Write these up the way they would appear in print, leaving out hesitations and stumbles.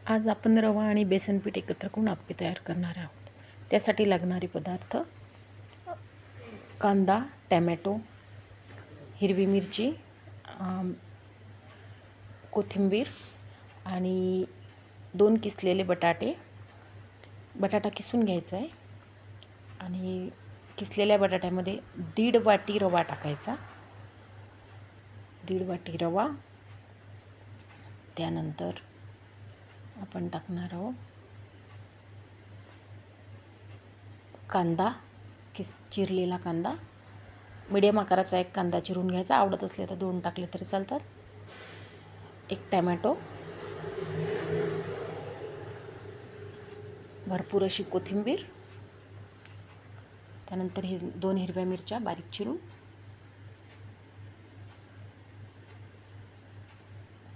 आज आपण रवा आणि बेसन पीठ एकत्र करून आप्पे तयार करणार आहोत. त्यासाठी लागणारे पदार्थ: कांदा, टॅमॅटो, हिरवी मिरची, कोथिंबीर आणि 2 किसलेले बटाटे. बटाटा किसून घ्यायचा आहे आणि किसलेल्या बटाट्यामध्ये 1.5 वाटी रवा टाकायचा. 1.5 वाटी रवा. त्यानंतर आपण टाकणार आहोत कांदा, चिरलेला कांदा. मीडियम आकाराचा एक कांदा चिरून घ्यायचा. आवडत असले तर 2 टाकले तरी चालतात. 1 टॅमॅटो, भरपूर अशी कोथिंबीर, त्यानंतर 2 हिरव्या मिरच्या बारीक चिरून,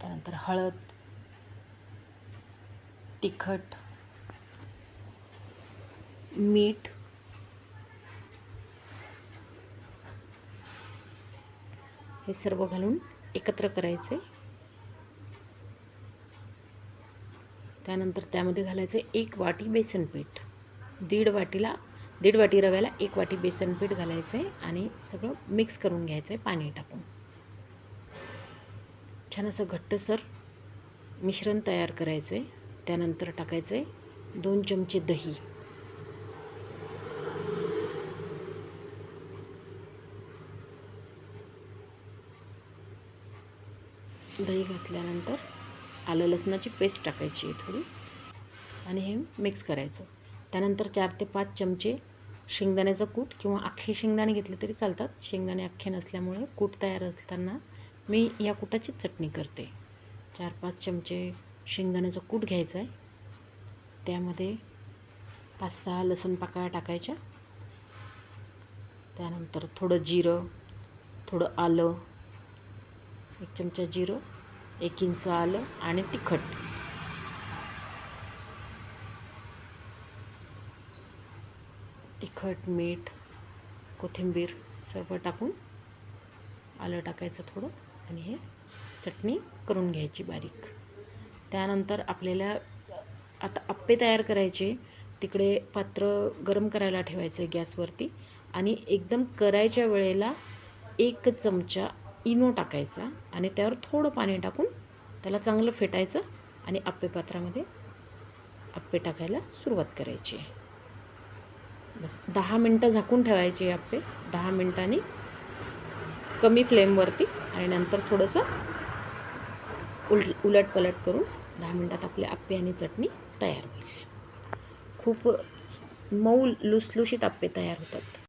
त्यानंतर हळद, तिखट, मीठ, हे सर्व घालून एकत्र करायचे. त्यानंतर त्यामध्ये घालायचे 1 वाटी बेसन पीठ. 1.5 वाटी रव्याला 1 वाटी बेसन पीठ घालायचे आणि सगळं मिक्स करून घ्यायचं पाणी टाकून. छान असं घट्टसर मिश्रण तयार करायचे. त्यानंतर टाकायचे 2 चमचे दही. दही घातल्यानंतर आलं लसणाची पेस्ट टाकायची आहे थोडी आणि हे मिक्स करायचं. त्यानंतर 4 ते 5 चमचे शेंगदाण्याचं कूट किंवा अख्खे शेंगदाणे घेतले तरी चालतात. शेंगदाणे अख्खे नसल्यामुळे कूट तयार असताना मी या कूटाचीच चटणी करते. 4-5 चमचे शेंगदाण्याचं कूट घ्यायचं आहे. त्यामध्ये 5-6 लसूण पाकळ्या टाकायच्या. त्यानंतर थोडं जिरं, थोडं आलं, 1 चमचा जिरं, 1 इंच आलं आणि तिखट. तिखट, मीठ, कोथिंबीर सर्व टाकून आलं टाकायचं थोडं आणि हे चटणी करून घ्यायची बारीक. त्यानंतर आपल्याला आता आप्पे तयार करायचे. तिकडे पात्र गरम करायला ठेवायचं गॅसवरती आणि एकदम करायच्या वेळेला 1 चमचा इनो टाकायचा आणि त्यावर थोडं पाणी टाकून त्याला चांगलं फेटायचं आणि आप्पे पात्रामध्ये आप्पे टाकायला सुरुवात करायची. बस 10 मिनटं झाकून ठेवायचे आप्पे. 10 मिनटांनी कमी फ्लेमवरती आणि नंतर थोडंसं उलटपलट करून 10 मिनटात आपले आप्पे आणि चटणी तयार होईल. खूप मऊ लुसलुशीत आप्पे तयार होतात.